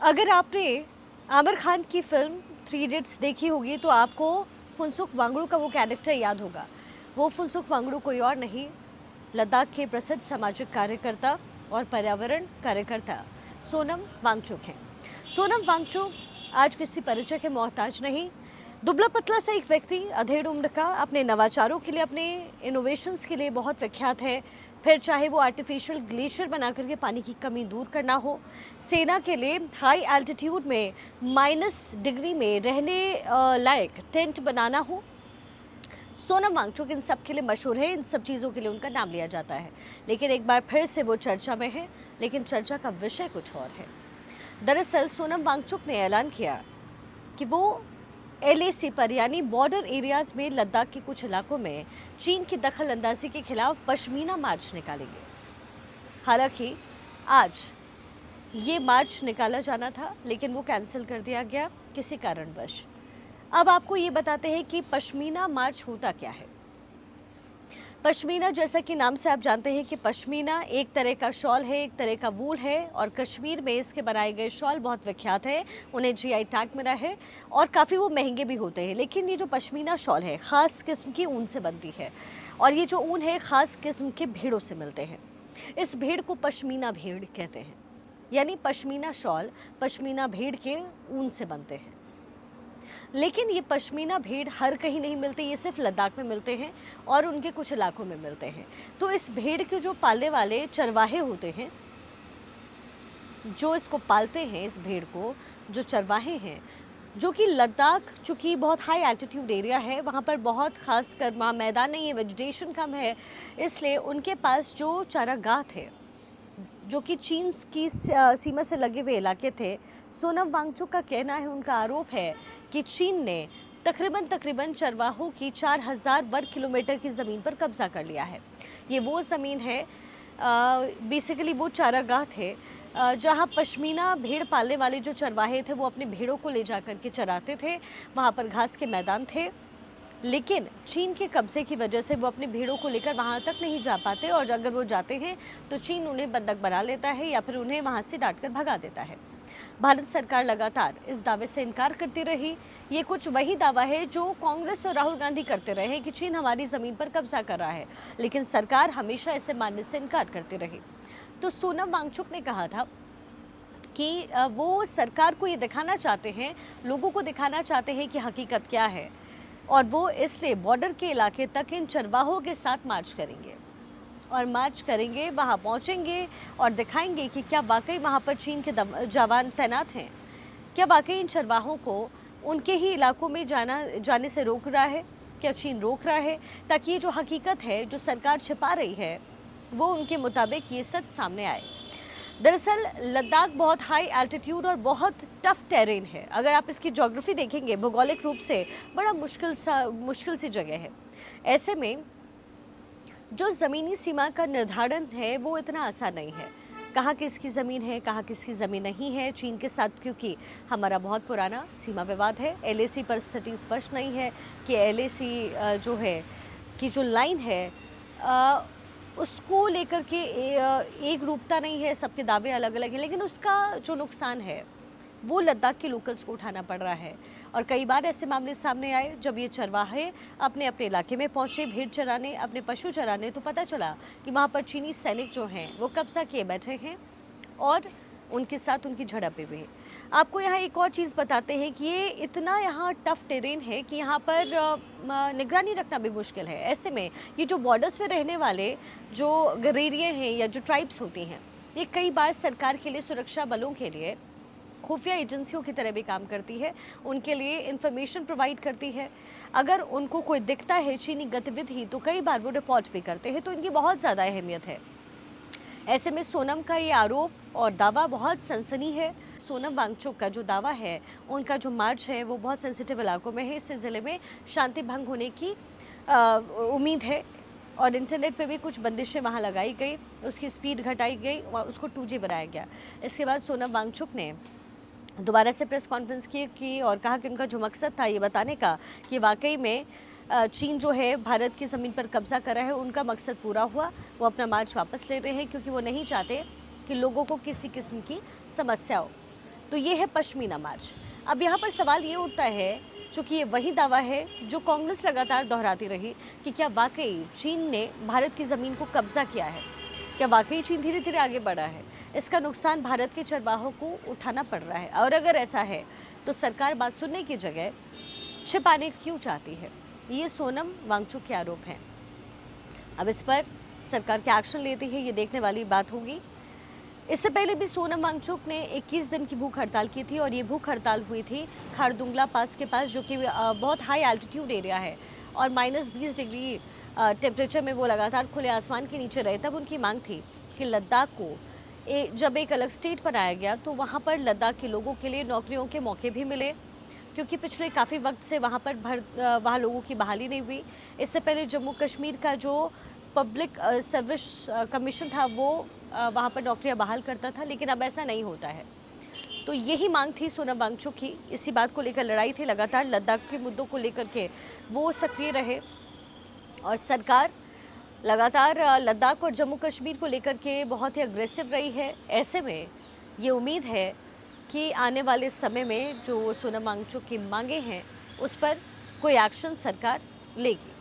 अगर आपने आमिर खान की फ़िल्म थ्री इडियट्स देखी होगी तो आपको फुनसुक वांगडू का वो कैरेक्टर याद होगा। वो फुनसुक वांगडू कोई और नहीं, लद्दाख के प्रसिद्ध सामाजिक कार्यकर्ता और पर्यावरण कार्यकर्ता सोनम वांगचुक हैं। सोनम वांगचुक आज किसी परिचय के मोहताज नहीं, दुबला पतला सा एक व्यक्ति, अधेड़ उम्र का, अपने नवाचारों के लिए, अपने इनोवेशंस के लिए बहुत विख्यात है। फिर चाहे वो आर्टिफिशियल ग्लेशियर बना करके पानी की कमी दूर करना हो, सेना के लिए हाई एल्टीट्यूड में -डिग्री में रहने लायक टेंट बनाना हो, सोनम वांगचुक इन सब के लिए मशहूर है। इन सब चीज़ों के लिए उनका नाम लिया जाता है। लेकिन एक बार फिर से वो चर्चा में है, लेकिन चर्चा का विषय कुछ और है। दरअसल सोनम वांगचुक ने ऐलान किया कि वो LAC पर यानी बॉर्डर एरियाज में लद्दाख के कुछ इलाकों में चीन की दखल अंदाजी के खिलाफ पश्मीना मार्च निकालेंगे। हालांकि आज ये मार्च निकाला जाना था, लेकिन वो कैंसिल कर दिया गया किसी कारणवश। अब आपको ये बताते हैं कि पश्मीना मार्च होता क्या है। पश्मीना, जैसा कि नाम से आप जानते हैं कि पश्मीना एक तरह का शॉल है, एक तरह का वूल है, और कश्मीर में इसके बनाए गए शॉल बहुत विख्यात है। उन्हें GI टैग मिला है और काफ़ी वो महंगे भी होते हैं। लेकिन ये जो पश्मीना शॉल है, ख़ास किस्म की ऊन से बनती है, और ये जो ऊन है ख़ास किस्म के भेड़ों से मिलते हैं। इस भेड़ को पश्मीना भेड़ कहते हैं, यानी पश्मीना शॉल पश्मीना भेड़ के ऊन से बनते हैं। लेकिन ये पश्मीना भेड़ हर कहीं नहीं मिलते, ये सिर्फ लद्दाख में मिलते हैं और उनके कुछ इलाकों में मिलते हैं। तो इस भेड़ के जो पालने वाले चरवाहे होते हैं, जो इसको पालते हैं, इस भेड़ को जो चरवाहे हैं, जो कि लद्दाख चूँकि बहुत हाई एल्टीट्यूड एरिया है, वहाँ पर बहुत खास कर वहाँ मैदान नहीं है, वेजिटेशन कम है, इसलिए उनके पास जो चारागाह थे, जो कि चीन की सीमा से लगे हुए इलाके थे, सोनम वांगचुक का कहना है, उनका आरोप है कि चीन ने तकरीबन चरवाहों की 4000 वर्ग किलोमीटर की ज़मीन पर कब्जा कर लिया है। ये वो ज़मीन है, बेसिकली वो चारागाह थे जहाँ पश्मीना भेड़ पालने वाले जो चरवाहे थे वो अपने भेड़ों को ले जा कर के चराते थे। वहाँ पर घास के मैदान थे, लेकिन चीन के कब्जे की वजह से वो अपने भेड़ों को लेकर वहाँ तक नहीं जा पाते, और अगर वो जाते हैं तो चीन उन्हें बंधक बना लेता है या फिर उन्हें वहाँ से डांट कर भगा देता है। भारत सरकार लगातार इस दावे से इनकार करती रही। ये कुछ वही दावा है जो कांग्रेस और राहुल गांधी करते रहे कि चीन हमारी ज़मीन पर कब्जा कर रहा है, लेकिन सरकार हमेशा इसे मानने से इनकार करती रही। तो सोनम वांगचुक ने कहा था कि वो सरकार को ये दिखाना चाहते हैं, लोगों को दिखाना चाहते हैं कि हकीकत क्या है, और वो इसलिए बॉर्डर के इलाके तक इन चरवाहों के साथ मार्च करेंगे, और मार्च करेंगे, वहाँ पहुँचेंगे और दिखाएंगे कि क्या वाकई वहाँ पर चीन के जवान तैनात हैं, क्या वाकई इन चरवाहों को उनके ही इलाकों में जाने से रोक रहा है, क्या चीन रोक रहा है, ताकि ये जो हकीकत है जो सरकार छिपा रही है वो उनके मुताबिक ये सच सामने आए। दरअसल लद्दाख बहुत हाई एल्टीट्यूड और बहुत टफ टेरेन है। अगर आप इसकी ज्योग्राफी देखेंगे, भौगोलिक रूप से बड़ा मुश्किल सी जगह है। ऐसे में जो ज़मीनी सीमा का निर्धारण है वो इतना आसान नहीं है। कहाँ किसकी ज़मीन है, कहाँ किसकी ज़मीन नहीं है चीन के साथ, क्योंकि हमारा बहुत पुराना सीमा विवाद है। LAC पर स्थिति स्पष्ट नहीं है कि LAC जो है कि जो लाइन है उसको लेकर के एक रूपता नहीं है, सबके दावे अलग अलग हैं, लेकिन उसका जो नुकसान है वो लद्दाख के लोकल्स को उठाना पड़ रहा है। और कई बार ऐसे मामले सामने आए जब ये चरवाहे अपने अपने इलाके में पहुंचे भेड़ चराने, अपने पशु चराने, तो पता चला कि वहाँ पर चीनी सैनिक जो हैं वो कब्जा किए बैठे हैं और उनके साथ उनकी झड़पें हुई हैं। आपको यहाँ एक और चीज़ बताते हैं कि ये इतना यहाँ टफ टेरेन है कि यहाँ पर निगरानी रखना भी मुश्किल है। ऐसे में ये जो बॉर्डर्स में रहने वाले जो गरीरिये हैं या जो ट्राइब्स होती हैं, ये कई बार सरकार के लिए, सुरक्षा बलों के लिए खुफिया एजेंसियों की तरह भी काम करती है, उनके लिए इंफॉर्मेशन प्रोवाइड करती है। अगर उनको कोई दिखता है चीनी गतिविधि तो कई बार वो रिपोर्ट भी करते हैं, तो इनकी बहुत ज़्यादा अहमियत है। ऐसे में सोनम का ये आरोप और दावा बहुत सनसनी है। सोनम वांगचुक का जो दावा है, उनका जो मार्च है वो बहुत सेंसिटिव इलाकों में है, इससे ज़िले में शांति भंग होने की उम्मीद है, और इंटरनेट पे भी कुछ बंदिशें वहाँ लगाई गई, उसकी स्पीड घटाई गई और उसको 2G बनाया गया। इसके बाद सोनम वांगचुक ने दोबारा से प्रेस कॉन्फ्रेंस की और कहा कि उनका जो मकसद था ये बताने का कि वाकई में चीन जो है भारत की ज़मीन पर कब्जा कर रहा है, उनका मकसद पूरा हुआ। वो अपना मार्च वापस ले रहे हैं क्योंकि वो नहीं चाहते कि लोगों को किसी किस्म की समस्या हो। तो ये है पश्मीना मार्च। अब यहाँ पर सवाल ये उठता है, चूँकि ये वही दावा है जो कांग्रेस लगातार दोहराती रही कि क्या वाकई चीन ने भारत की ज़मीन को कब्जा किया है, क्या वाकई चीन धीरे धीरे आगे बढ़ा है, इसका नुकसान भारत के चरवाहों को उठाना पड़ रहा है। और अगर ऐसा है तो सरकार बात सुनने की जगह छिपाने क्यों चाहती है, ये सोनम वांगचुक के आरोप हैं। अब इस पर सरकार क्या एक्शन लेती है, ये देखने वाली बात होगी। इससे पहले भी सोनम वांगचुक ने 21 दिन की भूख हड़ताल की थी और ये भूख हड़ताल हुई थी खारदुंगला पास के पास, जो कि बहुत हाई एल्टीट्यूड एरिया है और -20 डिग्री टेम्परेचर में वो लगातार खुले आसमान के नीचे रहे। तब उनकी मांग थी कि लद्दाख को जब एक अलग स्टेट बनाया गया तो वहाँ पर लद्दाख के लोगों के लिए नौकरियों के मौके भी मिले, क्योंकि पिछले काफ़ी वक्त से वहाँ पर वहाँ लोगों की बहाली नहीं हुई। इससे पहले जम्मू कश्मीर का जो पब्लिक सर्विस कमीशन था वो वहाँ पर नौकरियाँ बहाल करता था, लेकिन अब ऐसा नहीं होता है। तो यही मांग थी सोनम वांगचुक की, इसी बात को लेकर लड़ाई थी लगातार, लद्दाख के मुद्दों को लेकर के वो सक्रिय रहे और सरकार लगातार लद्दाख और जम्मू कश्मीर को लेकर के बहुत ही अग्रेसिव रही है। ऐसे में ये उम्मीद है कि आने वाले समय में जो सोनम वांगचुक की मांगे हैं उस पर कोई एक्शन सरकार लेगी।